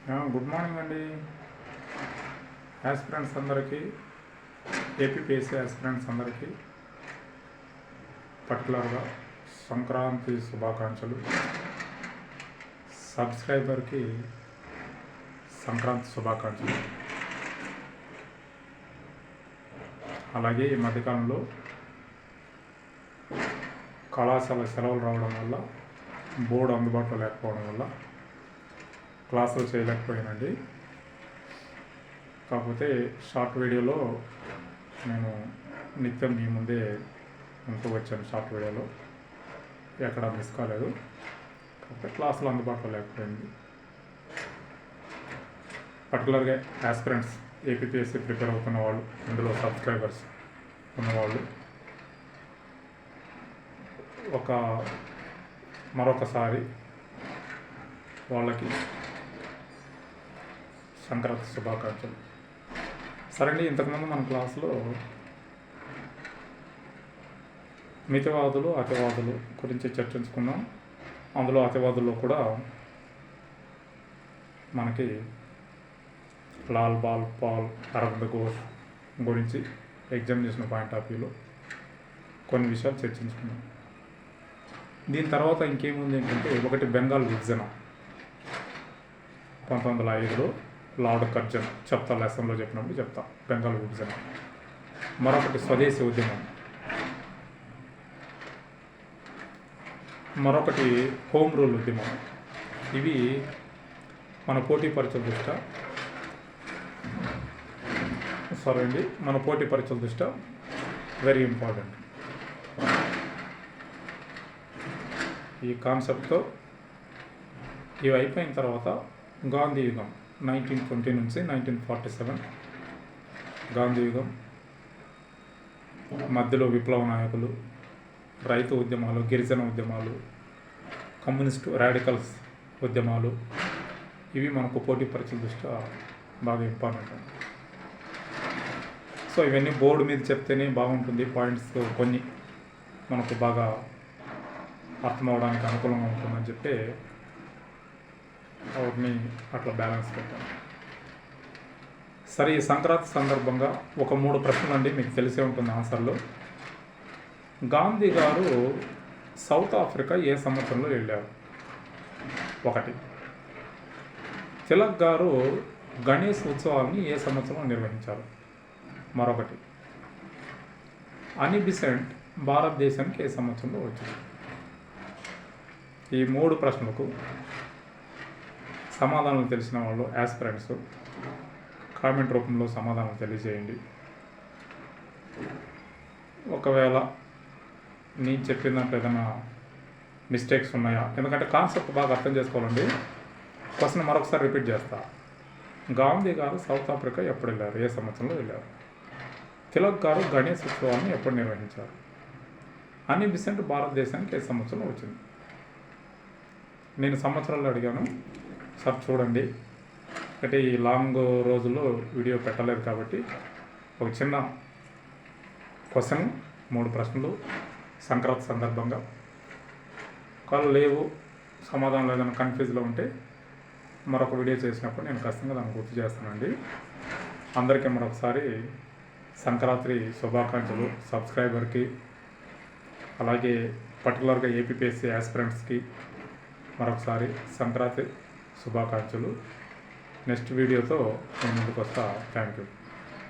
Good morning అండి. Aspirants అందరికీ, APPSC aspirants అందరికీ పర్టికులర్గా సంక్రాంతి శుభాకాంక్షలు. సబ్స్క్రైబర్కి సంక్రాంతి శుభాకాంక్షలు. అలాగే ఈ మధ్యకాలంలో కళాశాల సెలవులు రావడం వల్ల, బోర్డు అందుబాటులో లేకపోవడం వల్ల క్లాసులు చేయలేకపోయానండి. కాకపోతే షార్ట్ వీడియోలో నేను నిత్యం మీ ముందే ఉంటూ వచ్చాను. షార్ట్ వీడియోలో ఎక్కడ మిస్ కాలేదు. కాకపోతే క్లాసులు అందుబాటులో లేకపోయింది. పర్టికులర్గా యాస్పిరెంట్స్, ఏపీపీఎస్సీ ప్రిపేర్ అవుతున్న వాళ్ళు, ఇందులో సబ్స్క్రైబర్స్ ఉన్నవాళ్ళు మరొకసారి వాళ్ళకి సంక్రాంతి శుభాకాంక్షలు. సరే అండి, ఇంతకుముందు మన క్లాసులో మితవాదులు, అతివాదులు గురించి చర్చించుకున్నాం. అందులో అతివాదుల్లో కూడా మనకి లాల్ బాల్ పాల్, అరవింద్ ఘోష్ గురించి ఎగ్జామినేషన్ పాయింట్ ఆఫ్ వ్యూలో కొన్ని విషయాలు చర్చించుకున్నాం. దీని తర్వాత ఇంకేముంది ఏంటంటే, ఒకటి బెంగాల్ విభజన 1905లో లార్డ్ కర్జన్ చెప్తా, లెసన్లో చెప్పినప్పుడు చెప్తా. బెంగాల్ విభజన. మరొకటి స్వదేశీ ఉద్యమం, మరొకటి హోమ్ రూల్ ఉద్యమం. ఇవి మన పోటీ పరీక్షల దృష్ట్యా వెరీ ఇంపార్టెంట్. ఈ కాన్సెప్ట్తో ఇవి అయిపోయిన తర్వాత గాంధీ యుగం 1920 నుంచి 1947 గాంధీ యుగం. మధ్యలో విప్లవ నాయకులు, రైతు ఉద్యమాలు, గిరిజన ఉద్యమాలు, కమ్యూనిస్టు రాడికల్స్ ఉద్యమాలు. ఇవి మనకు పోటీ పరీక్షల దృష్ట్యా బాగా ఇంపార్టెంట్. సో ఇవన్నీ బోర్డు మీద చెప్తేనే బాగుంటుంది. పాయింట్స్ కొన్ని మనకు బాగా అర్థం అవడానికి అనుకూలంగా ఉంటుందని చెప్పి వాటిని అట్లా బ్యాలెన్స్ పెట్టాను. సరే, ఈ సంక్రాంతి సందర్భంగా ఒక 3 ప్రశ్నలు అండి, మీకు తెలిసే ఉంటుంది ఆన్సర్లో. గాంధీ గారు సౌత్ ఆఫ్రికా ఏ సంవత్సరంలో వెళ్ళారు? ఒకటి. తిలక్ గారు గణేష్ ఉత్సవాలని ఏ సంవత్సరంలో నిర్వహించారు? మరొకటి. అనీ బిసెంట్ భారతదేశానికి ఏ సంవత్సరంలో వచ్చింది? ఈ 3 ప్రశ్నలకు సమాధానం తెలిసిన వాళ్ళు యాస్పిరెంట్స్ కామెంట్ రూపంలో సమాధానం తెలియజేయండి. ఒకవేళ నేను చెప్పిన దాంట్లో ఏదైనా మిస్టేక్స్ ఉన్నాయా? ఎందుకంటే కాన్సెప్ట్ బాగా అర్థం చేసుకోవాలండి. క్వశ్చన్ మరొకసారి రిపీట్ చేస్తా. గాంధీ గారు సౌత్ ఆఫ్రికా ఎప్పుడు వెళ్ళారు? ఏ సంవత్సరంలో వెళ్ళారు? తిలక్ గారు గణేష్ ఉత్సవాన్ని ఎప్పుడు నిర్వహించారు? అనీ బిసెంట్ భారతదేశానికి ఏ సంవత్సరంలో వచ్చింది? నేను సంవత్సరాలు అడిగాను సార్, చూడండి. అంటే ఈ లాంగ్ రోజుల్లో వీడియో పెట్టలేదు కాబట్టి ఒక చిన్న క్వశ్చన్, 3 ప్రశ్నలు సంక్రాంతి సందర్భంగా. ఒకవేళ లేవు, సమాధానం ఏదైనా కన్ఫ్యూజ్లో ఉంటే మరొక వీడియో చేసినప్పుడు నేను ఖచ్చితంగా దాన్ని గుర్తు చేస్తానండి. అందరికీ మరొకసారి సంక్రాంతి శుభాకాంక్షలు. సబ్స్క్రైబర్కి, అలాగే పర్టికులర్గా ఏపీపీఎస్సీ యాస్పిరెంట్స్కి మరొకసారి సంక్రాంతి శుభాకాంక్షలు. నెక్స్ట్ వీడియోతో నేను ముందుకు వస్తా. Thank you.